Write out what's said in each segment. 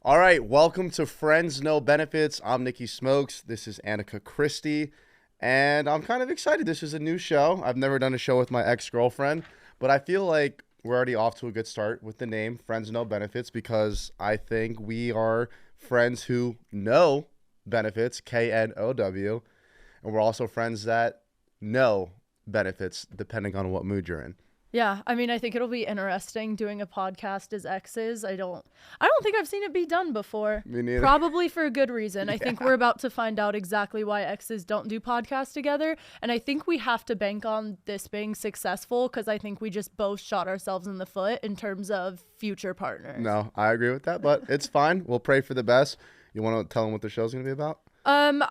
All right, welcome to Friends No Benefits. I'm Nicky Smokes. This is Annika Christy, and I'm kind of excited. This is a new show. I've never done a show with my ex-girlfriend, but I feel like we're already off to a good start with the name Friends No Benefits because I think we are friends who know benefits, K-N-O-W, and we're also friends that know benefits depending on what mood you're in. Yeah, I mean, I think it'll be interesting doing a podcast as exes. I don't think I've seen it be done before. Me neither. Probably for a good reason. I think we're about to find out exactly why exes don't do podcasts together, and I think we have to bank on this being successful because I think we just both shot ourselves in the foot in terms of future partners. No, I agree with that, but it's fine. We'll pray for the best. You want to tell them what the show's going to be about?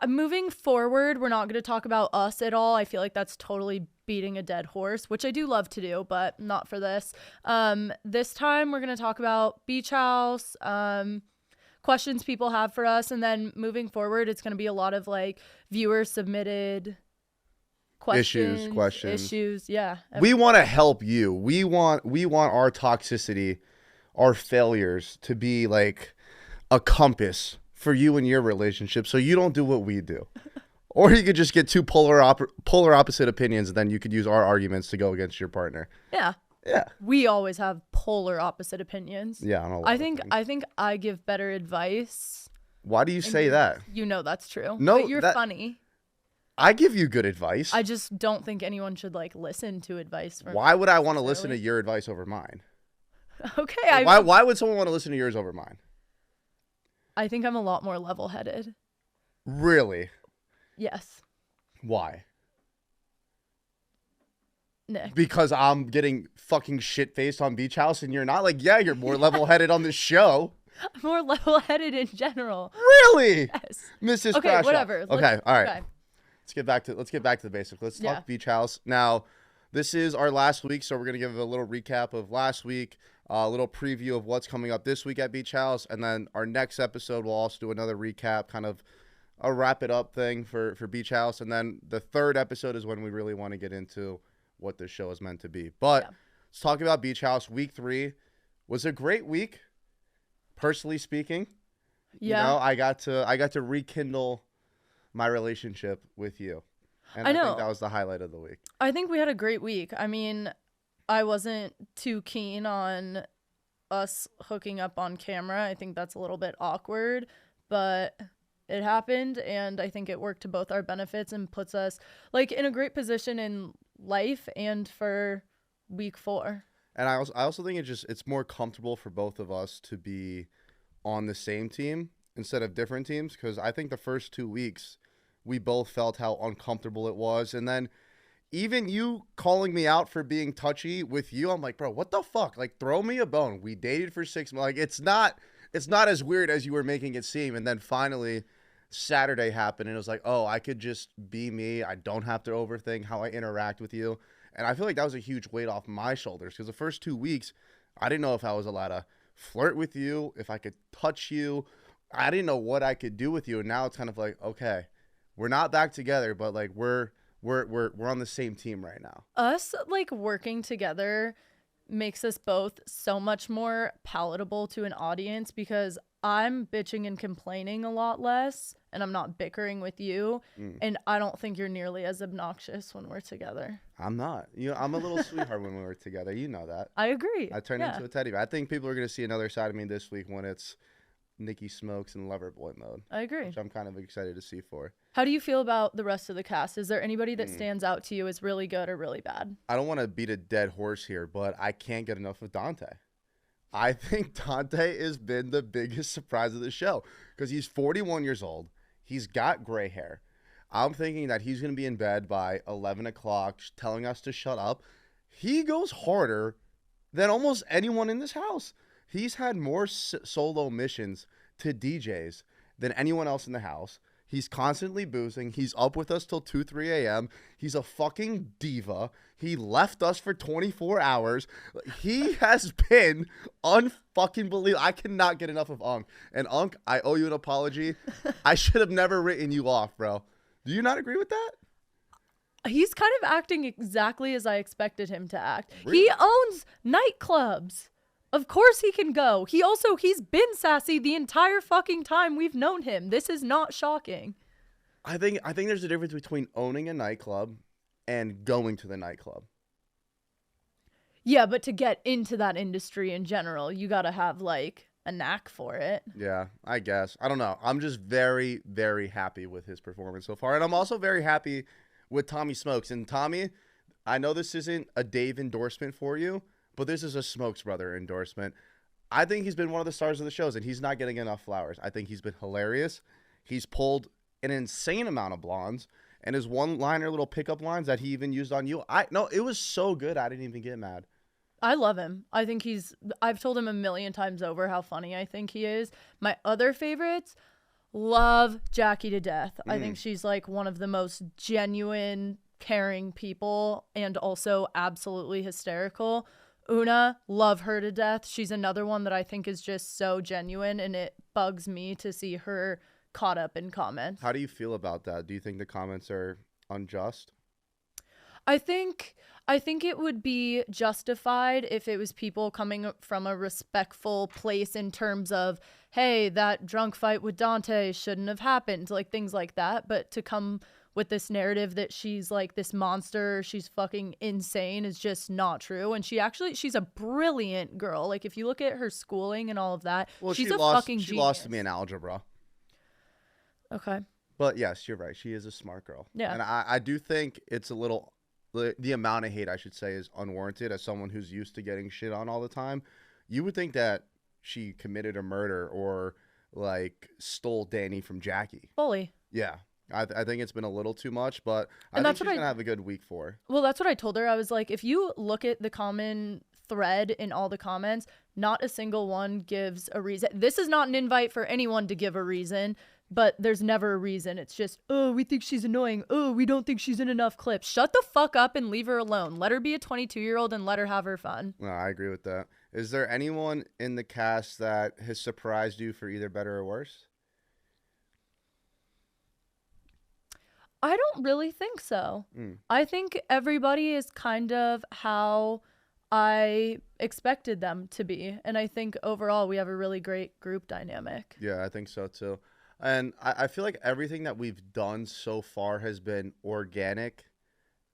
Moving forward, we're not going to talk about us at all. I feel like that's totally beating a dead horse, which I do love to do, but not for this. This time we're going to talk about Beach House, questions people have for us, and then moving forward, it's going to be a lot of like viewer submitted questions. Issues. Yeah. We want to help you. We want our toxicity, our failures to be like a compass for you and your relationship so you don't do what we do. Or you could just get two polar opposite opinions, and then you could use our arguments to go against your partner. Yeah. Yeah. We always have polar opposite opinions. Yeah, I think I give better advice. Why do you say that? You know that's true. No, but you're funny. I give you good advice. I just don't think anyone should like listen to advice from Why would I want to listen to your advice over mine? Okay. Why would someone want to listen to yours over mine? I think I'm a lot more level-headed. Really? Yes. Why? Nick. Because I'm getting fucking shit-faced on Beach House and you're not? Like, yeah, you're more level-headed on this show. I'm more level-headed in general. Really? Yes. Mrs. Okay, Crash whatever. Okay, all right. Okay. Let's get back to the basics. Let's talk Beach House. Now, this is our last week, so we're going to give a little recap of last week, a little preview of what's coming up this week at Beach House, and then our next episode we'll also do another recap, kind of a wrap it up thing for Beach House, and then the third episode is when we really want to get into what this show is meant to be. But let's talk about Beach House. Week 3 was a great week, personally speaking. Yeah. You know, I got to rekindle my relationship with you. And I think that was the highlight of the week. I think we had a great week. I mean, I wasn't too keen on us hooking up on camera. I think that's a little bit awkward, but it happened, and I think it worked to both our benefits and puts us like in a great position in life and for week 4. And I also think it's more comfortable for both of us to be on the same team instead of different teams, because I think the first 2 weeks we both felt how uncomfortable it was, and then even you calling me out for being touchy with you, I'm like, bro, what the fuck? Like, throw me a bone. We dated for 6 months. Like, it's not as weird as you were making it seem. And then finally Saturday happened, and it was like, oh, I could just be me. I don't have to overthink how I interact with you. And I feel like that was a huge weight off my shoulders, because the first 2 weeks, I didn't know if I was allowed to flirt with you, if I could touch you. I didn't know what I could do with you. And now it's kind of like, okay, we're not back together, but like we're on the same team right now. Us like working together makes us both so much more palatable to an audience, because I'm bitching and complaining a lot less, and I'm not bickering with you, and I don't think you're nearly as obnoxious when we're together. I'm not. I'm a little sweetheart when we're together. You know that. I agree. I turn into a teddy bear. I think people are going to see another side of me this week when it's Nicky Smokes in lover boy mode. I agree. Which I'm kind of excited to see for. How do you feel about the rest of the cast? Is there anybody that stands out to you as really good or really bad? I don't want to beat a dead horse here, but I can't get enough of Dante. I think Dante has been the biggest surprise of the show, because he's 41 years old. He's got gray hair. I'm thinking that he's going to be in bed by 11 o'clock telling us to shut up. He goes harder than almost anyone in this house. He's had more solo missions to DJs than anyone else in the house. He's constantly boozing. He's up with us till 2, 3 a.m. He's a fucking diva. He left us for 24 hours. He has been unfucking believable. I cannot get enough of Unk. And Unk, I owe you an apology. I should have never written you off, bro. Do you not agree with that? He's kind of acting exactly as I expected him to act. Really? He owns nightclubs. Of course he can go. He's been sassy the entire fucking time we've known him. This is not shocking. I think there's a difference between owning a nightclub and going to the nightclub. Yeah, but to get into that industry in general, you got to have like a knack for it. Yeah, I guess. I don't know. I'm just very, very happy with his performance so far. And I'm also very happy with Tommy Smokes. And Tommy, I know this isn't a Dave endorsement for you, but this is a Smokes Brother endorsement. I think he's been one of the stars of the shows, and he's not getting enough flowers. I think he's been hilarious. He's pulled an insane amount of blondes. And his one-liner little pickup lines that he even used on you, no, it was so good I didn't even get mad. I love him. I think I've told him a million times over how funny I think he is. My other favorites, love Jackie to death. I think she's like one of the most genuine, caring people and also absolutely hysterical. Una, love her to death. She's another one that I think is just so genuine, and it bugs me to see her caught up in comments. How do you feel about that? Do you think the comments are unjust? I think it would be justified if it was people coming from a respectful place in terms of, hey, that drunk fight with Dante shouldn't have happened, like things like that. But to come with this narrative that she's like this monster, she's fucking insane, is just not true. And she's a brilliant girl. Like if you look at her schooling and all of that, well, she's fucking genius. She lost to me in algebra. Okay. But yes, you're right. She is a smart girl. Yeah. And I do think it's a little, the amount of hate, I should say, is unwarranted. As someone who's used to getting shit on all the time, you would think that she committed a murder or like stole Danny from Jackie. Fully. Yeah. I think it's been a little too much, but I think she's going to have a good week for her. Well, that's what I told her. I was like, if you look at the common thread in all the comments, not a single one gives a reason. This is not an invite for anyone to give a reason, but there's never a reason. It's just, oh, we think she's annoying. Oh, we don't think she's in enough clips. Shut the fuck up and leave her alone. Let her be a 22-year-old and let her have her fun. No, I agree with that. Is there anyone in the cast that has surprised you for either better or worse? I don't really think so. I think everybody is kind of how I expected them to be. And I think overall we have a really great group dynamic. Yeah, I think so too. And I feel like everything that we've done so far has been organic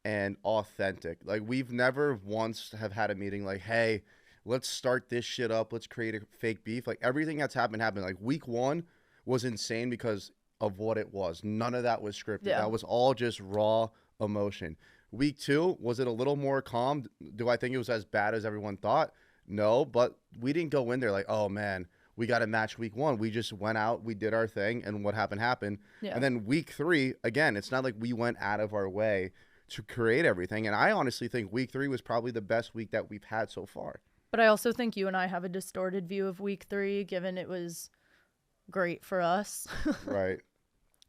and authentic. Like we've never once have had a meeting like, hey, let's start this shit up. Let's create a fake beef. Like everything that's happened. Like week 1 was insane because of what it was. None of that was scripted. Yeah. That was all just raw emotion. Week 2, was it a little more calm? Do I think it was as bad as everyone thought? No, but we didn't go in there like, oh man, we got to match week 1. We just went out, we did our thing, and what happened. Yeah. And then week 3, again, it's not like we went out of our way to create everything. And I honestly think week 3 was probably the best week that we've had so far. But I also think you and I have a distorted view of week 3, given it was great for us. Right.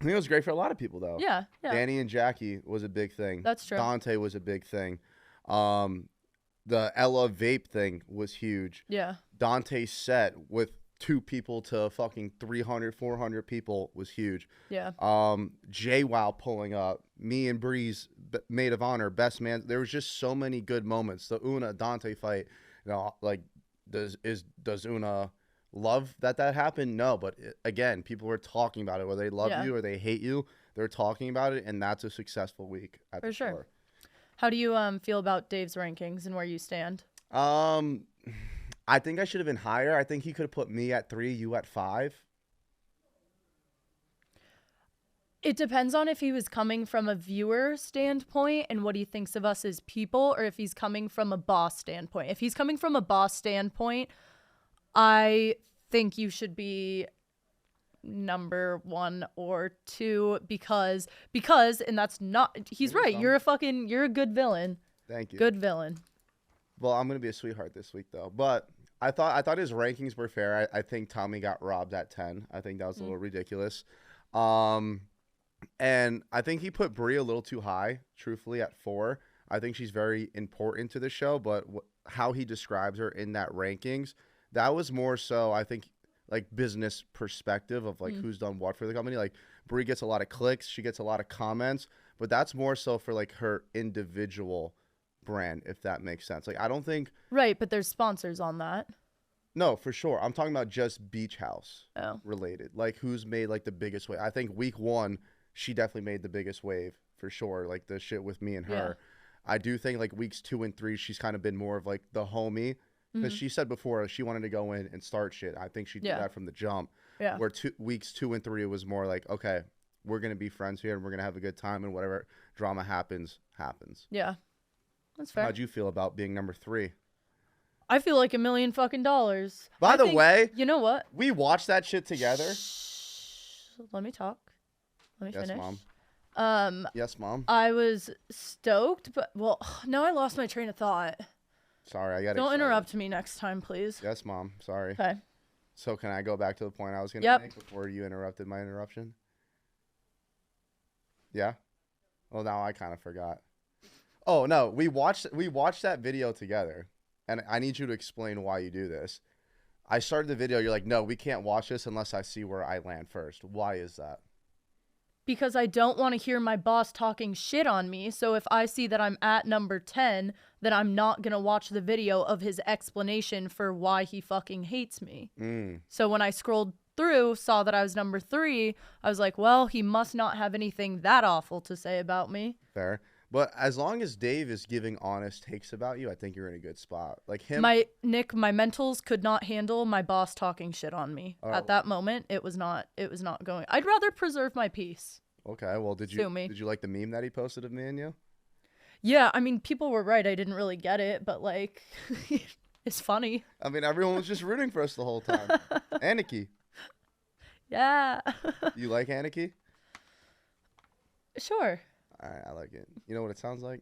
I think it was great for a lot of people, though. Yeah. Danny and Jackie was a big thing. That's true. Dante was a big thing. The Ella vape thing was huge. Yeah. Dante's set with 2 people to fucking 300, 400 people was huge. Yeah. JWoww pulling up. Me and Breeze, maid of honor, best man. There was just so many good moments. The Una Dante fight, you know, like does Una love that happened? No, but again, people were talking about it, whether they love you or they hate you. They're talking about it, and that's a successful week at the store. How do you feel about Dave's rankings and where you stand? I think I should have been higher. I think he could have put me at 3, you at 5. It depends on if he was coming from a viewer standpoint and what he thinks of us as people, or if he's coming from a boss standpoint. If he's coming from a boss standpoint, I think you should be number 1 or 2 because and that's not, he's right. You're a good villain. Thank you. Good villain. Well, I'm gonna be a sweetheart this week though. But I thought his rankings were fair. I think Tommy got robbed at 10. I think that was a little ridiculous. And I think he put Brie a little too high, truthfully, at 4. I think she's very important to the show, but how he describes her in that rankings, that was more so, I think, like business perspective of like who's done what for the company. Like Brie gets a lot of clicks, she gets a lot of comments, but that's more so for like her individual brand, if that makes sense. Like I don't think right, but there's sponsors on that. No, for sure. I'm talking about just Beach House Oh, related. Like who's made like the biggest wave. I think week 1, she definitely made the biggest wave for sure. Like the shit with me and yeah. her. I do think like weeks 2 and 3, she's kind of been more of like the homie. Because Hmm. she said before she wanted to go in and start shit. I think she did Yeah. that from the jump. Yeah. Where weeks 2 and 3, it was more like, okay, we're gonna be friends here and we're gonna have a good time and whatever drama happens. Yeah. That's fair. How'd you feel about being number 3? I feel like $1 million fucking dollars. By the way, you know what? we watched that shit together. Shh. Let me talk. Let me Yes, finish. Mom. Yes, Mom. I was stoked, but well, now I lost my train of thought. Sorry, I got Don't excited. interrupt me next time, please. Yes, Mom. Sorry. Okay. So can I go back to the point I was going to Yep. make before you interrupted my interruption? Yeah? Well, now I kind of forgot. Oh, no. We watched that video together. And I need you to explain why you do this. I started the video. You're like, no, we can't watch this unless I see where I land first. Why is that? Because I don't want to hear my boss talking shit on me. So if I see that I'm at number 10, then I'm not going to watch the video of his explanation for why he fucking hates me. So when I scrolled through, saw that I was number 3, I was like, well, he must not have anything that awful to say about me. Fair. But as long as Dave is giving honest takes about you, I think you're in a good spot. Like him. My mentals could not handle my boss talking shit on me. Oh. At that moment, it was not going. I'd rather preserve my peace. Okay. Well, did Sue me. you like the meme that he posted of me and you? Yeah, I mean, people were right. I didn't really get it, but like, it's funny. I mean, everyone was just rooting for us the whole time. Annika. Yeah. You like Annika? Sure. All right, I like it. You know what it sounds like?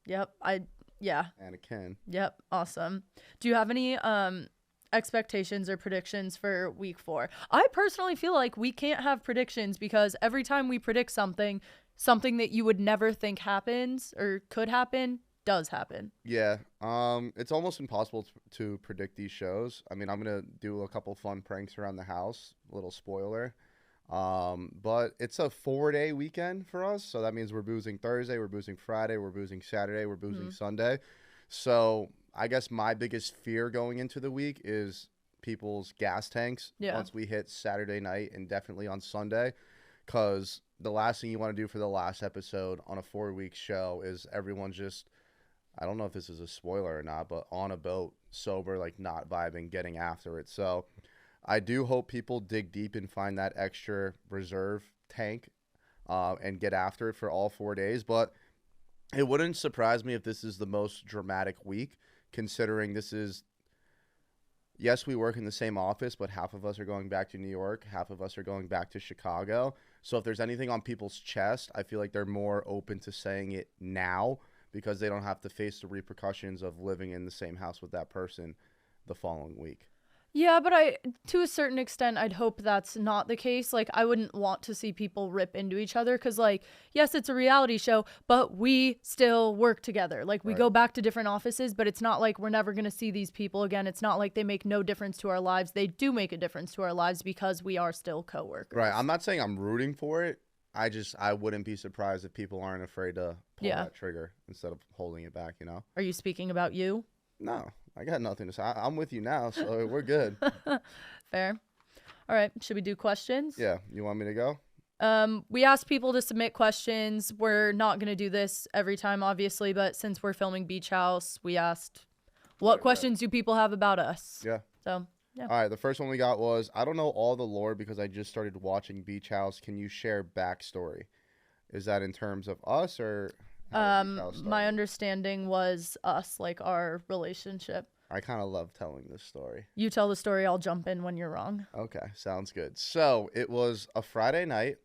Yep. Yeah. Anakin. Yep. Awesome. Do you have any expectations or predictions for week 4? I personally feel like we can't have predictions because every time we predict something that you would never think happens or could happen does happen. Yeah. It's almost impossible to predict these shows. I mean, I'm gonna do a couple fun pranks around the house. Little spoiler. But it's a 4-day weekend for us, so that means we're boozing Thursday, we're boozing Friday, we're boozing Saturday, we're boozing Sunday. So I guess my biggest fear going into the week is people's gas tanks once we hit Saturday night and definitely on Sunday, because the last thing you want to do for the last episode on a 4-week show is everyone just, I don't know if this is a spoiler or not, but on a boat, sober, like not vibing, getting after it. So I do hope people dig deep and find that extra reserve tank and get after it for all 4 days. But it wouldn't surprise me if this is the most dramatic week, considering this is, yes, we work in the same office, but half of us are going back to New York, half of us are going back to Chicago. So if there's anything on people's chest, I feel like they're more open to saying it now because they don't have to face the repercussions of living in the same house with that person the following week. Yeah, but to a certain extent, I'd hope that's not the case. Like, I wouldn't want to see people rip into each other because, like, yes, it's a reality show, but we still work together. Like, we go back to different offices, but it's not like we're never going to see these people again. It's not like they make no difference to our lives. They do make a difference to our lives because we are still coworkers. Right. I'm not saying I'm rooting for it. I wouldn't be surprised if people aren't afraid to pull that trigger instead of holding it back, you know? Are you speaking about you? No, I got nothing to say. I'm with you now, so we're good. Fair. All right. Should we do questions? Yeah. You want me to go? We asked people to submit questions. We're not going to do this every time, obviously, but since we're filming Beach House, we asked what questions do people have about us? Yeah. So, yeah. All right. The first one we got was, I don't know all the lore because I just started watching Beach House. Can you share backstory? Is that in terms of us or... My understanding was us, like our relationship. I kind of love telling this story. You tell the story, I'll jump in when you're wrong. Okay, sounds good. So it was a Friday night.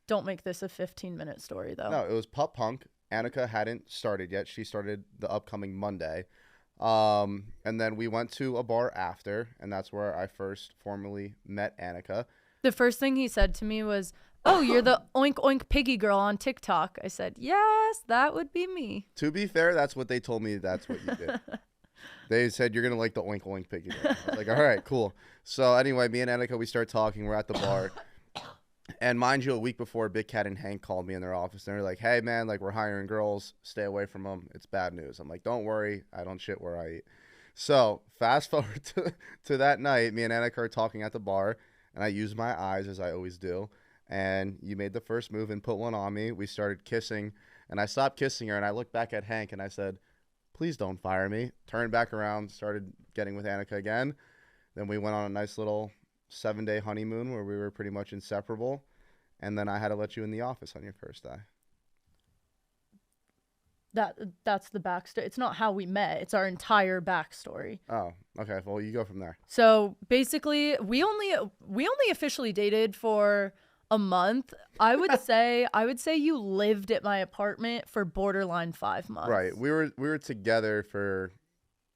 Don't make this a 15-minute story, though. No, it was Pup Punk. Annika hadn't started yet. She started the upcoming Monday. And then we went to a bar after, and that's where I first formally met Annika. The first thing he said to me was, "Oh, you're the oink oink piggy girl on TikTok." I said, "Yes, that would be me." To be fair, that's what they told me. That's what you did. They said, "You're going to like the oink oink piggy girl." I was like, all right, cool. So anyway, me and Annika, we start talking. We're at the bar. And mind you, a week before, Big Cat and Hank called me in their office. And they're like, "Hey, man, like we're hiring girls. Stay away from them. It's bad news." I'm like, "Don't worry. I don't shit where I eat." So fast forward to that night, me and Annika are talking at the bar, and I used my eyes as I always do. And you made the first move and put one on me. We started kissing, and I stopped kissing her, and I looked back at Hank, and I said, please don't fire me. Turned back around, started getting with Annika again. Then we went on a nice little 7-day honeymoon where we were pretty much inseparable. And then I had to let you in the office on your first day. That's the backstory. It's not how we met. It's our entire backstory. Oh, okay. Well, you go from there. So basically, we only officially dated for a month. I would say you lived at my apartment for borderline 5 months. Right. We were together for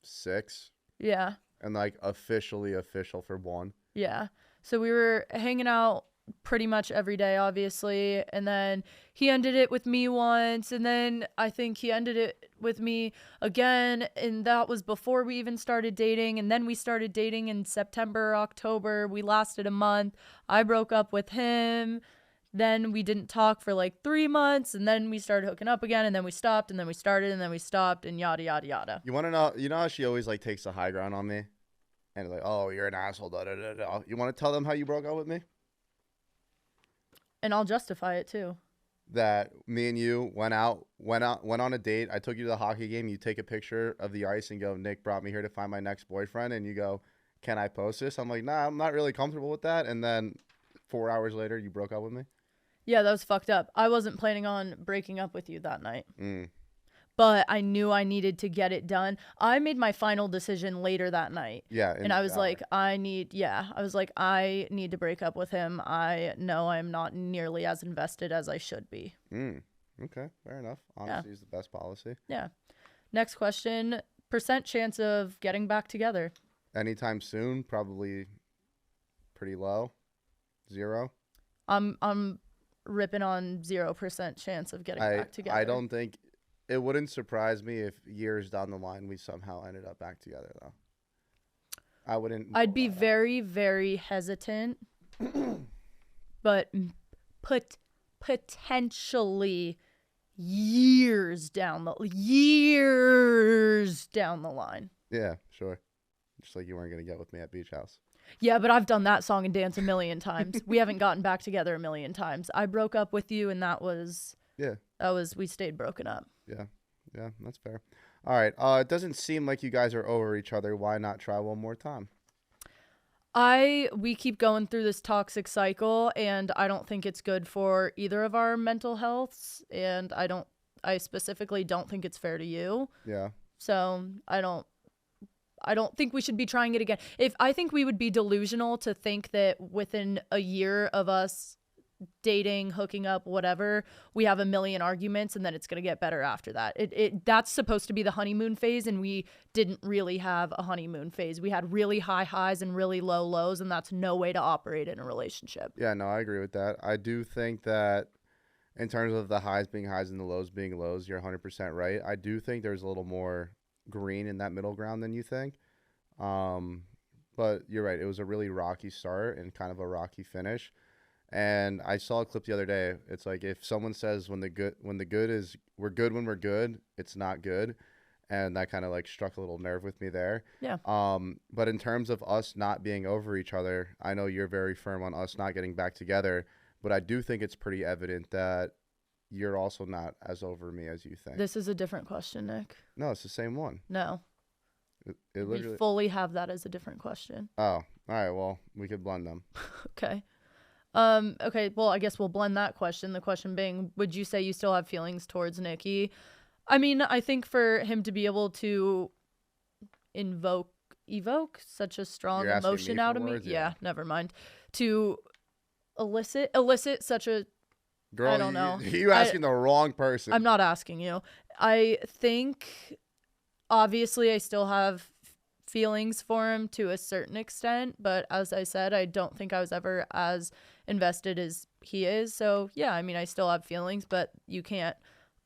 6. Yeah. And like official for 1. Yeah. So we were hanging out pretty much every day, obviously. And then he ended it with me once. And then I think he ended it with me again. And that was before we even started dating. And then we started dating in September, October. We lasted a month. I broke up with him. Then we didn't talk for like 3 months. And then we started hooking up again. And then we stopped. And then we started. And then we stopped. And yada, yada, yada. You want to know? You know how she always like takes the high ground on me? And like, oh, you're an asshole. Da, da, da, da. You want to tell them how you broke up with me? And I'll justify it too. That me and you went on a date. I took you to the hockey game. You take a picture of the ice and go, Nick brought me here to find my next boyfriend. And you go, can I post this? I'm like, nah, I'm not really comfortable with that. And then 4 hours later, you broke up with me. Yeah, that was fucked up. I wasn't planning on breaking up with you that night. Mm. But I knew I needed to get it done. I made my final decision later that night. Yeah. And I was like, I need to break up with him. I know I'm not nearly as invested as I should be. Okay, fair enough. Honesty is the best policy. Yeah. Next question, % chance of getting back together? Anytime soon, probably pretty low. 0. I'm ripping on 0% chance of getting back together. I don't think... It wouldn't surprise me if years down the line we somehow ended up back together, though. I wouldn't. I'd be very, very hesitant, but potentially years down the line. Yeah, sure. Just like you weren't gonna get with me at Beach House. Yeah, but I've done that song and dance a million times. We haven't gotten back together a million times. I broke up with you, and we stayed broken up. Yeah, that's fair. All right. It doesn't seem like you guys are over each other. Why not try one more time? We keep going through this toxic cycle, and I don't think it's good for either of our mental healths, and I specifically don't think it's fair to you. Yeah. So I don't think we should be trying it again. I think we would be delusional to think that within a year of us dating, hooking up, whatever, we have a million arguments and then it's going to get better after that. That's supposed to be the honeymoon phase, and we didn't really have a honeymoon phase. We had really high highs and really low lows, and that's no way to operate in a relationship. Yeah, no, I agree with that. I do think that in terms of the highs being highs and the lows being lows, you're 100% right. I do think there's a little more green in that middle ground than you think. But you're right. It was a really rocky start and kind of a rocky finish. And I saw a clip the other day. It's like if someone says we're good when we're good, it's not good. And that kind of like struck a little nerve with me there. Yeah. But in terms of us not being over each other, I know you're very firm on us not getting back together, but I do think it's pretty evident that you're also not as over me as you think. This is a different question, Nick. No, it's the same one. No. It literally... We fully have that as a different question. Oh, all right. Well, we could blend them. Okay. Okay, well, I guess we'll blend that question. The question being, would you say you still have feelings towards Nicky? I mean, I think for him to be able to evoke such a strong emotion out of me. Yeah, never mind. To elicit such a... Girl, I don't know. You asking the wrong person. I'm not asking you. I think, obviously, I still have feelings for him to a certain extent, but as I said, I don't think I was ever as invested as he is. So yeah, I mean, I still have feelings, but you can't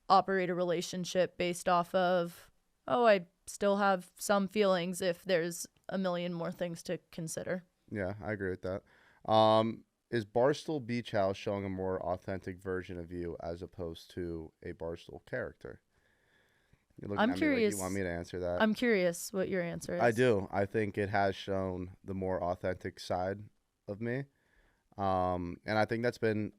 operate a relationship based off of, oh, I still have some feelings if there's a million more things to consider. Yeah, I agree with that. Is Barstool Beach House showing a more authentic version of you as opposed to a Barstool character? You're looking I'm at me curious. like you want me to answer that. I'm curious what your answer is. I do. I think it has shown the more authentic side of me. And I think that's been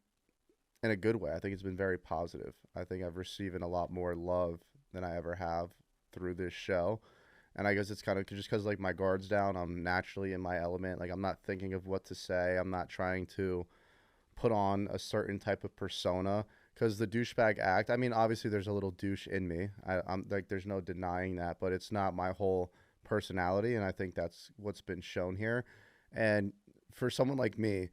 in a good way. I think it's been very positive. I think I've received a lot more love than I ever have through this show. And I guess it's kind of just because, like, my guard's down. I'm naturally in my element. Like, I'm not thinking of what to say. I'm not trying to put on a certain type of persona. Because the douchebag act, I mean, obviously there's a little douche in me. I'm like, there's no denying that. But it's not my whole personality. And I think that's what's been shown here. And for someone like me,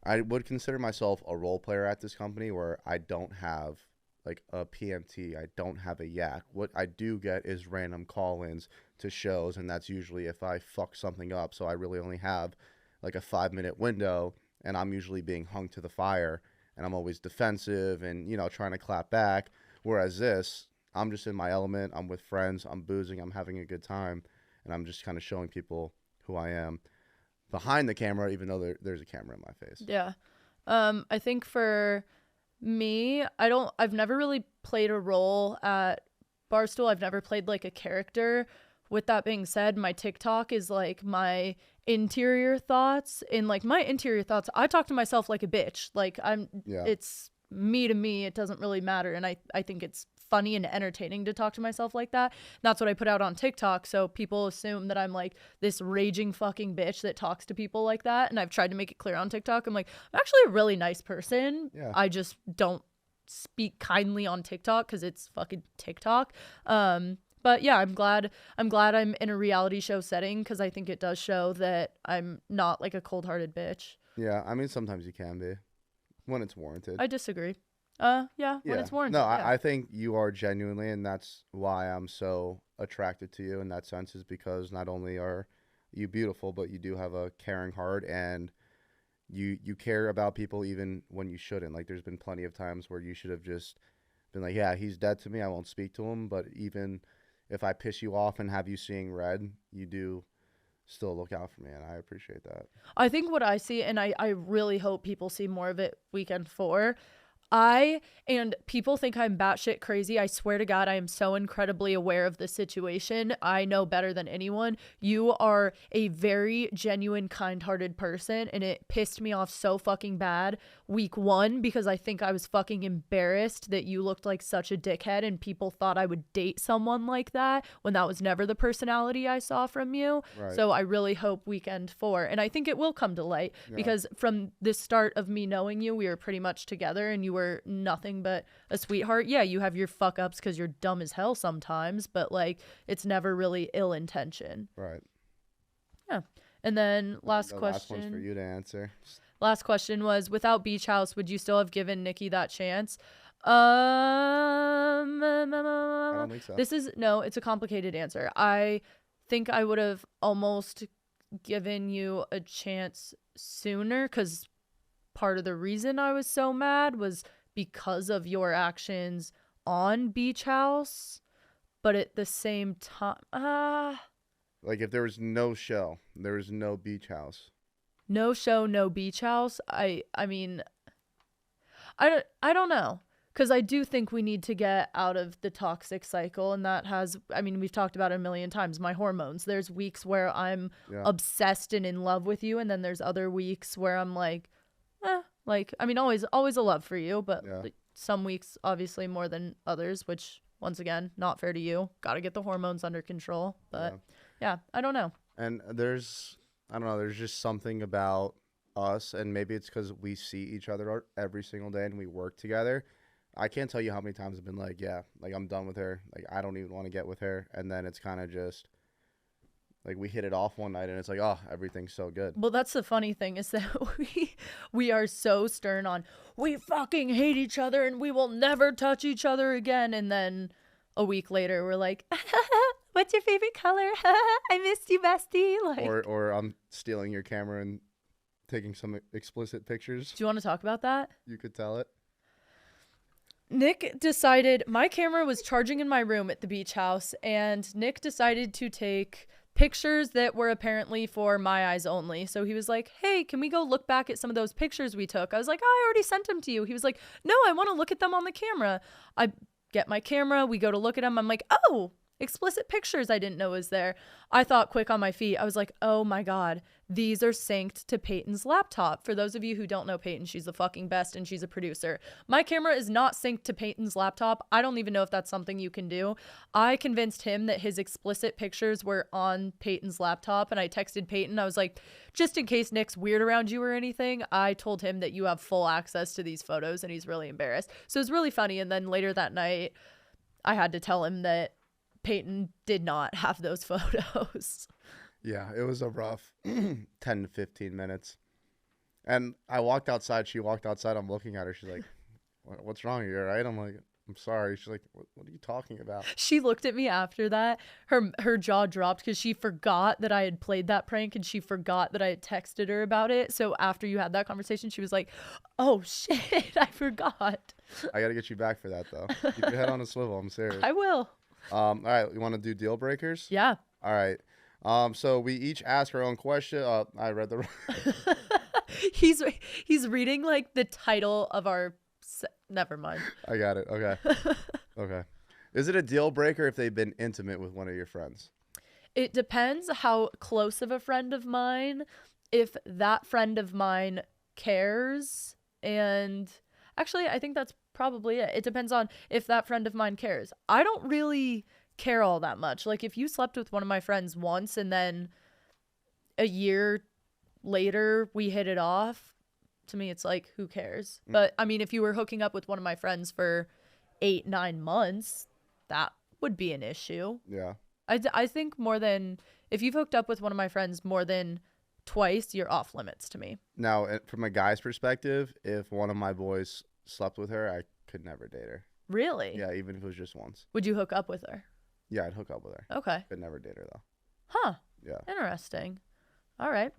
I would consider myself a role player at this company where I don't have like a PMT. I don't have a yak. What I do get is random call-ins to shows, and that's usually if I fuck something up. So I really only have like a 5-minute window, and I'm usually being hung to the fire, and I'm always defensive and, you know, trying to clap back. Whereas this, I'm just in my element. I'm with friends. I'm boozing. I'm having a good time, and I'm just kind of showing people who I am behind the camera, even though there's a camera in my face. Yeah. I think for me, I've never really played a role at Barstool. I've never played like a character. With that being said, my TikTok is like my interior thoughts. In like my interior thoughts, I talk to myself like a bitch. Like it's me to me. It doesn't really matter. And I think it's funny and entertaining to talk to myself like that. That's what I put out on TikTok. So people assume that I'm like this raging fucking bitch that talks to people like that. And I've tried to make it clear on TikTok. I'm like, I'm actually a really nice person. Yeah. I just don't speak kindly on TikTok because it's fucking TikTok. But yeah, I'm glad I'm in a reality show setting because I think it does show that I'm not like a cold-hearted bitch. Yeah, I mean, sometimes you can be when it's warranted. I disagree. Yeah, when it's warranted. No, yeah. I think you are genuinely, and that's why I'm so attracted to you in that sense, is because not only are you beautiful, but you do have a caring heart, and you care about people even when you shouldn't. Like, there's been plenty of times where you should have just been like, yeah, he's dead to me, I won't speak to him. But even if I piss you off and have you seeing red, you do still look out for me, and I appreciate that. I think what I see, and I really hope people see more of it weekend 4, and people think I'm batshit crazy. I swear to God, I am so incredibly aware of the situation. I know better than anyone. You are a very genuine, kind-hearted person, and it pissed me off so fucking bad week 1 because I think I was fucking embarrassed that you looked like such a dickhead and people thought I would date someone like that when that was never the personality I saw from you. Right. So I really hope weekend 4, and I think it will come to light because from the start of me knowing you, we were pretty much together and you were nothing but a sweetheart. Yeah, you have your fuck ups because you're dumb as hell sometimes, but like it's never really ill intention. Right. Yeah. And then last the question. Last one's for you to answer. Last question was, without Beach House, would you still have given Nicky that chance? I don't think so. It's a complicated answer. I think I would have almost given you a chance sooner because part of the reason I was so mad was because of your actions on Beach House, but at the same time, like if there was no show, there was no Beach House. No show, no Beach House. I mean, I don't know. Because I do think we need to get out of the toxic cycle. And that has, I mean, we've talked about it a million times, my hormones. There's weeks where I'm obsessed and in love with you. And then there's other weeks where I'm like, I mean, always a love for you. But like, some weeks, obviously, more than others, which, once again, not fair to you. Got to get the hormones under control. But yeah, I don't know. And there's just something about us. And maybe it's because we see each other every single day and we work together. I can't tell you how many times I've been like, yeah, like I'm done with her. Like I don't even want to get with her. And then it's kind of just like we hit it off one night and it's like, oh, everything's so good. Well, that's the funny thing is that we are so stern on we fucking hate each other and we will never touch each other again. And then a week later we're like, what's your favorite color? I missed you, bestie. Like, or I'm stealing your camera and taking some explicit pictures. Do you want to talk about that? You could tell it. Nick decided, my camera was charging in my room at the beach house, and Nick decided to take pictures that were apparently for my eyes only. So he was like, hey, can we go look back at some of those pictures we took? I was like, oh, I already sent them to you. He was like, no, I want to look at them on the camera. I get my camera. We go to look at them. I'm like, oh, explicit pictures I didn't know was there. I thought quick on my feet. I was like, oh my God, these are synced to Peyton's laptop. For those of you who don't know Peyton, she's the fucking best and she's a producer. My camera is not synced to Peyton's laptop. I don't even know if that's something you can do. I convinced him that his explicit pictures were on Peyton's laptop, and I texted Peyton. I was like, just in case Nick's weird around you or anything, I told him that you have full access to these photos, and he's really embarrassed. So it was really funny. And then later that night, I had to tell him that Peyton did not have those photos. Yeah, it was a rough 10 to 15 minutes. And I walked outside. She walked outside. I'm looking at her. She's like, what's wrong? Are you all right? I'm like, I'm sorry. She's like, what are you talking about? She looked at me after that. Her jaw dropped because she forgot that I had played that prank, and she forgot that I had texted her about it. So after you had that conversation, she was like, oh, shit, I forgot. I got to get you back for that, though. Keep your head on a swivel. I'm serious. I will. All right. You want to do deal breakers? Yeah. All right. So we each ask our own question. I read the. He's reading like the title of our. Never mind. I got it. Okay. Okay. Is it a deal breaker if they've been intimate with one of your friends? It depends how close of a friend of mine. If that friend of mine cares, and actually, I think that's probably it. It depends on if that friend of mine cares. I don't really care all that much. Like, if you slept with one of my friends once and then a year later we hit it off, to me it's like, who cares? But I mean, if you were hooking up with one of my friends for 8-9 months, that would be an issue. Yeah. I think more than, if you've hooked up with one of my friends more than twice, you're off limits to me. Now, from a guy's perspective, if one of my boys slept with her, I could never date her. Really? Yeah, even if it was just once. Would you hook up with her? Yeah, I'd hook up with her. Okay. Could never date her, though. Huh. Yeah. Interesting. All right.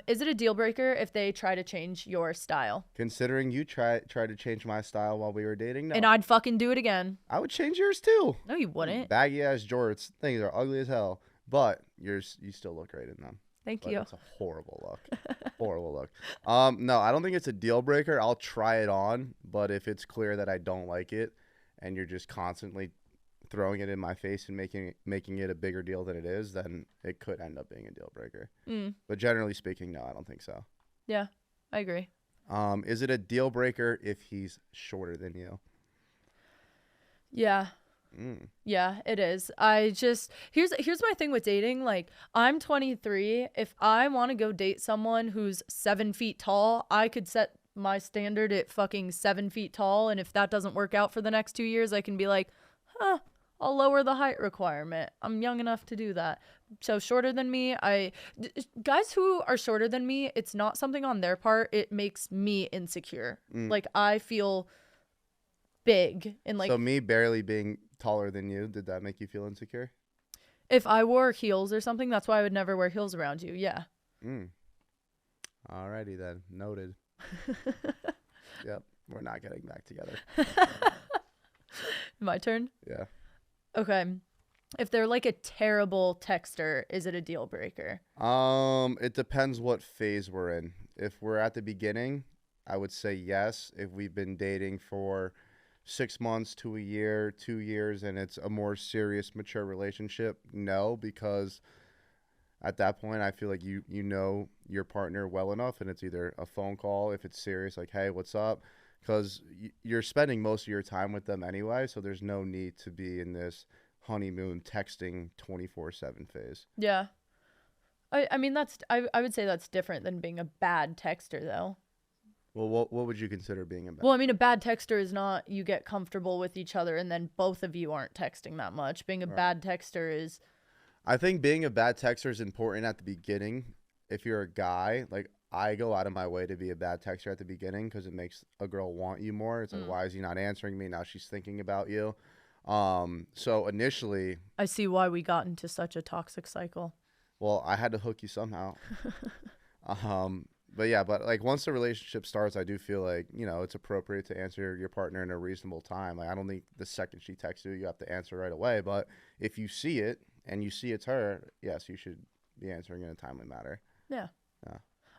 Is it a deal breaker if they try to change your style? Considering you tried to change my style while we were dating, no. And I'd fucking do it again. I would change yours, too. No, you wouldn't. Baggy ass jorts. Things are ugly as hell. But you still look great in them. Thank But you. it's a horrible look. Horrible look. No, I don't think it's a deal breaker. I'll try it on, but if it's clear that I don't like it and you're just constantly throwing it in my face and making it a bigger deal than it is, then it could end up being a deal breaker. But generally speaking, no, I don't think so. Yeah, I agree. Is it a deal breaker if he's shorter than you? Yeah. Yeah, it is. Here's my thing with dating. Like, I'm 23. If I want to go date someone who's 7 feet tall, I could set my standard at fucking 7 feet tall. And if that doesn't work out for the next 2 years, I can be like, I'll lower the height requirement. I'm young enough to do that. So shorter than me, guys who are shorter than me, it's not something on their part. It makes me insecure. Like, I feel big and like. So me barely being taller than you, did that make you feel insecure? If I wore heels or something, that's why I would never wear heels around you. Yeah. Alrighty then. Noted. Yep. We're not getting back together. My turn? Yeah. Okay. If they're like a terrible texter, is it a deal breaker? It depends what phase we're in. If we're at the beginning, I would say yes. If we've been dating for 6 months to a year, 2 years, and it's a more serious, mature relationship, no, because at that point, I feel like you know your partner well enough, and it's either a phone call, if it's serious, like, hey, what's up? Because you're spending most of your time with them anyway, so there's no need to be in this honeymoon texting 24/7 phase. Yeah. I mean, I would say that's different than being a bad texter, though. Well, what would you consider being a bad? Well, I mean, a bad texter is not you get comfortable with each other and then both of you aren't texting that much. Being a bad texter is. I think being a bad texter is important at the beginning. If you're a guy, like, I go out of my way to be a bad texter at the beginning because it makes a girl want you more. It's like, why is he not answering me? Now she's thinking about you. So initially, I see why we got into such a toxic cycle. Well, I had to hook you somehow. But yeah, but like once the relationship starts, I do feel like, it's appropriate to answer your partner in a reasonable time. Like, I don't think the second she texts you have to answer right away. But if you see it and you see it's her, yes, you should be answering in a timely manner. Yeah.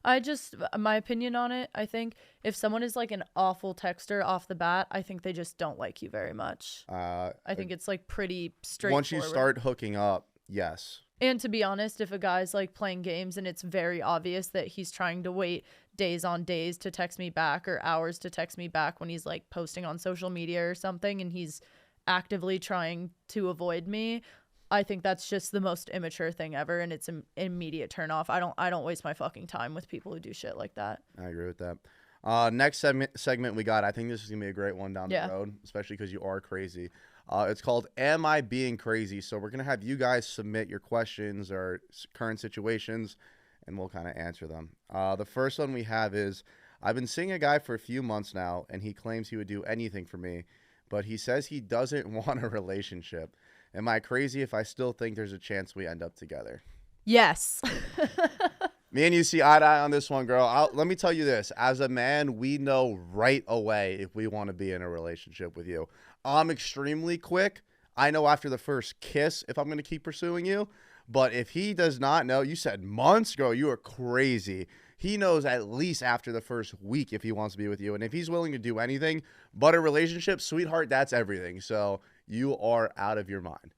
My opinion on it, I think if someone is like an awful texter off the bat, I think they just don't like you very much. I think it's like pretty straightforward. Once you start hooking up, yes. And to be honest, if a guy's like playing games and it's very obvious that he's trying to wait days on days to text me back or hours to text me back when he's like posting on social media or something and he's actively trying to avoid me, I think that's just the most immature thing ever, and it's an immediate turn off. I don't waste my fucking time with people who do shit like that. I agree with that. Next segment we got, I think this is going to be a great one down the road, especially because you are crazy. It's called Am I Being Crazy? So we're going to have you guys submit your questions or current situations, and we'll kind of answer them. The first one we have is, I've been seeing a guy for a few months now, and he claims he would do anything for me, but he says he doesn't want a relationship. Am I crazy if I still think there's a chance we end up together? Yes. Me and you see eye to eye on this one, girl. Let me tell you this. As a man, we know right away if we want to be in a relationship with you. I'm extremely quick. I know after the first kiss if I'm going to keep pursuing you. But if he does not know, you said months, girl, you are crazy. He knows at least after the first week if he wants to be with you. And if he's willing to do anything but a relationship, sweetheart, that's everything. So you are out of your mind.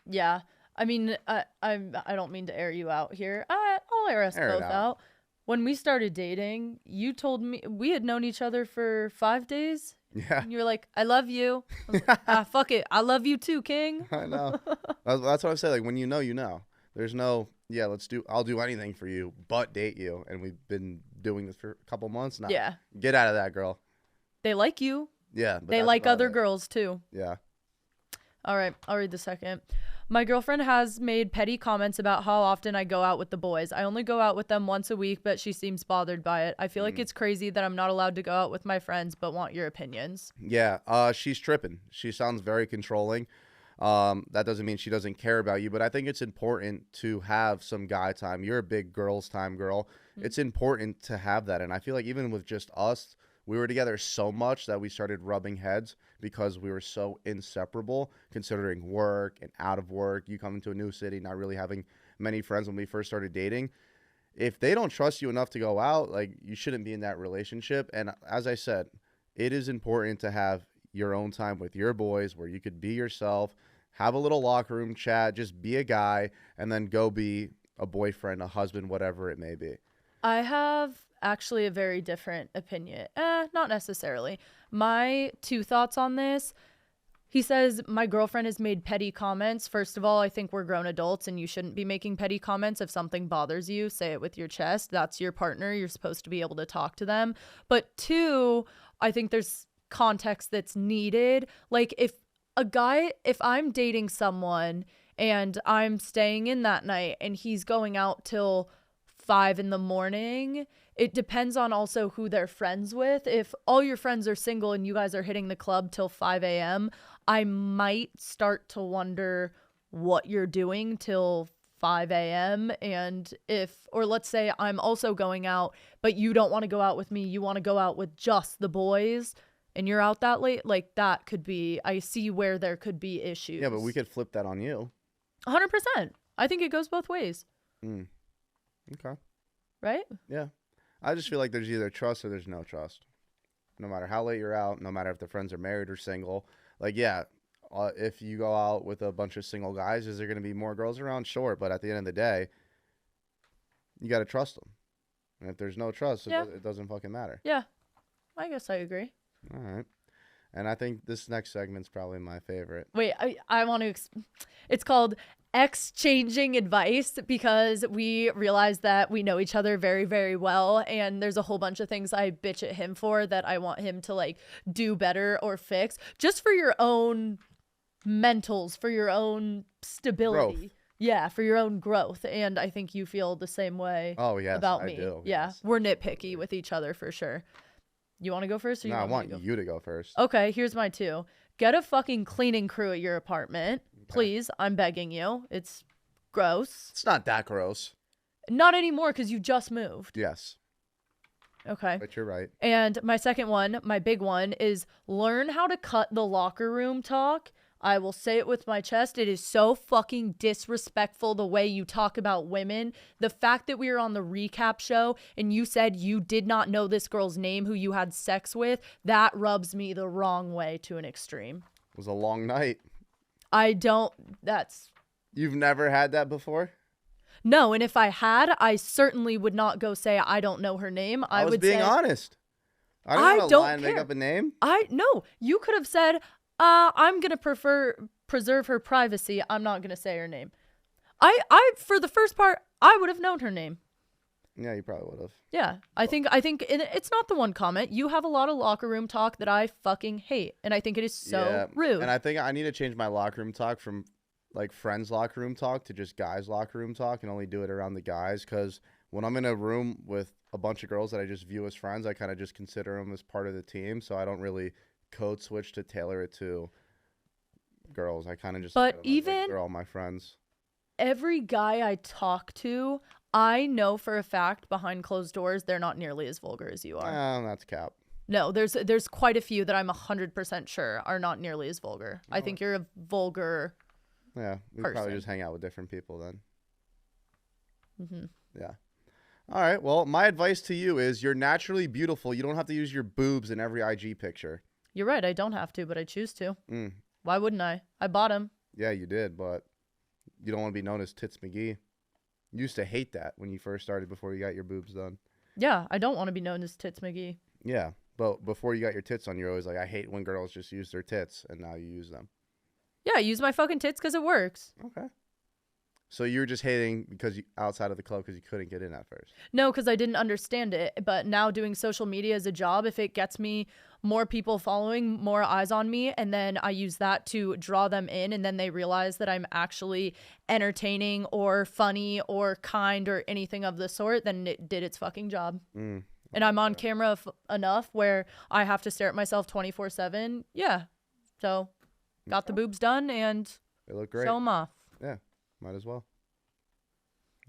Yeah. I mean, I don't mean to air you out here. I'll air us both out. When we started dating, you told me we had known each other for 5 days. Yeah. And you were like, I love you. I was like, fuck it. I love you too, King. I know. That's what I say. Like, when you know, you know. There's no, I'll do anything for you but date you. And we've been doing this for a couple months now. Yeah. Get out of that, girl. They like you. Yeah. But they like other girls too. Yeah. All right. I'll read the second. My girlfriend has made petty comments about how often I go out with the boys. I only go out with them once a week, but she seems bothered by it. I feel like it's crazy that I'm not allowed to go out with my friends, but want your opinions. Yeah, she's tripping. She sounds very controlling. That doesn't mean she doesn't care about you, but I think it's important to have some guy time. You're a big girls time girl. It's important to have that. And I feel like even with just us, we were together so much that we started rubbing heads because we were so inseparable, considering work and out of work. You come into a new city, not really having many friends when we first started dating. If they don't trust you enough to go out, like, you shouldn't be in that relationship. And as I said, it is important to have your own time with your boys where you could be yourself, have a little locker room chat, just be a guy, and then go be a boyfriend, a husband, whatever it may be. I have actually a very different opinion. Not necessarily. My two thoughts on this. He says, my girlfriend has made petty comments. First of all, I think we're grown adults and you shouldn't be making petty comments. If something bothers you, say it with your chest. That's your partner. You're supposed to be able to talk to them. But two, I think there's context that's needed. Like, if I'm dating someone and I'm staying in that night and he's going out till 5 a.m, it depends on also who they're friends with. If all your friends are single and you guys are hitting the club till 5 a.m, I might start to wonder what you're doing till 5 a.m. And or let's say I'm also going out, but you don't want to go out with me. You want to go out with just the boys and you're out that late. Like, that could be, I see where there could be issues. Yeah, but we could flip that on you. 100%. I think it goes both ways. Okay. Right? Yeah. I just feel like there's either trust or there's no trust. No matter how late you're out, no matter if the friends are married or single. Like, yeah, if you go out with a bunch of single guys, is there going to be more girls around? Sure. But at the end of the day, you got to trust them. And if there's no trust, it doesn't fucking matter. Yeah. I guess I agree. All right. And I think this next segment's probably my favorite. Wait, I want to... It's called Exchanging Advice, because we realize that we know each other very, very well. And there's a whole bunch of things I bitch at him for that I want him to, like, do better or fix. Just for your own mentals, for your own stability. Growth. Yeah, for your own growth. And I think you feel the same way about me. I do. Yeah, yes. We're nitpicky with each other for sure. You want to go first? Or I want you to go first. Okay, here's my two. Get a fucking cleaning crew at your apartment. Okay. Please, I'm begging you. It's gross. It's not that gross. Not anymore, because you just moved. Yes. Okay. But you're right. And my second one, my big one, is learn how to cut the locker room talk. I will say it with my chest. It is so fucking disrespectful the way you talk about women. The fact that we were on the recap show and you said you did not know this girl's name who you had sex with, that rubs me the wrong way to an extreme. It was a long night. You've never had that before? No, and if I had, I certainly would not go say I don't know her name. I was would being say, honest. I don't don't lie and care. make up a name. No, you could have said, I'm going to preserve her privacy. I'm not going to say her name. For the first part, I would have known her name. Yeah, you probably would have. Yeah, I think it's not the one comment. You have a lot of locker room talk that I fucking hate, and I think it is so rude. And I think I need to change my locker room talk from like friends locker room talk to just guys locker room talk and only do it around the guys, because when I'm in a room with a bunch of girls that I just view as friends, I kind of just consider them as part of the team, so I don't really code switch to tailor it to girls. I kind of just they're all my friends. Every guy I talk to, I know for a fact behind closed doors they're not nearly as vulgar as you are. That's cap. No, there's quite a few that I'm 100% sure are not nearly as vulgar. I think you're a vulgar Yeah, we probably just hang out with different people then. Yeah. All right, well, my advice to you is you're naturally beautiful. You don't have to use your boobs in every IG picture. You're right, I don't have to, but I choose to. Why wouldn't I? I bought them. Yeah, you did, but you don't want to be known as Tits McGee. You used to hate that when you first started before you got your boobs done. Yeah, I don't want to be known as Tits McGee. Yeah, but before you got your tits on, you're always like, I hate when girls just use their tits, and now you use them. Yeah, I use my fucking tits because it works. Okay. So you were just hating because outside of the club because you couldn't get in at first? No, because I didn't understand it. But now doing social media as a job, if it gets me more people following, more eyes on me, and then I use that to draw them in, and then they realize that I'm actually entertaining or funny or kind or anything of the sort, then it did its fucking job. And I'm on camera enough where I have to stare at myself 24/7. Yeah. So got the boobs done and they look great. Show them off. Yeah. Might as well.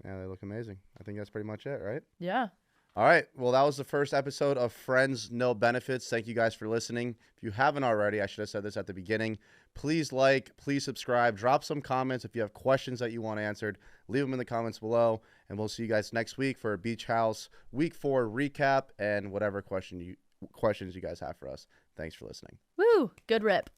Yeah, they look amazing. I think that's pretty much it, right? Yeah. All right. Well, that was the first episode of Friends No Benefits. Thank you guys for listening. If you haven't already, I should have said this at the beginning. Please please subscribe, drop some comments. If you have questions that you want answered, leave them in the comments below. And we'll see you guys next week for a Beach House Week 4 recap and whatever questions you guys have for us. Thanks for listening. Woo. Good rip.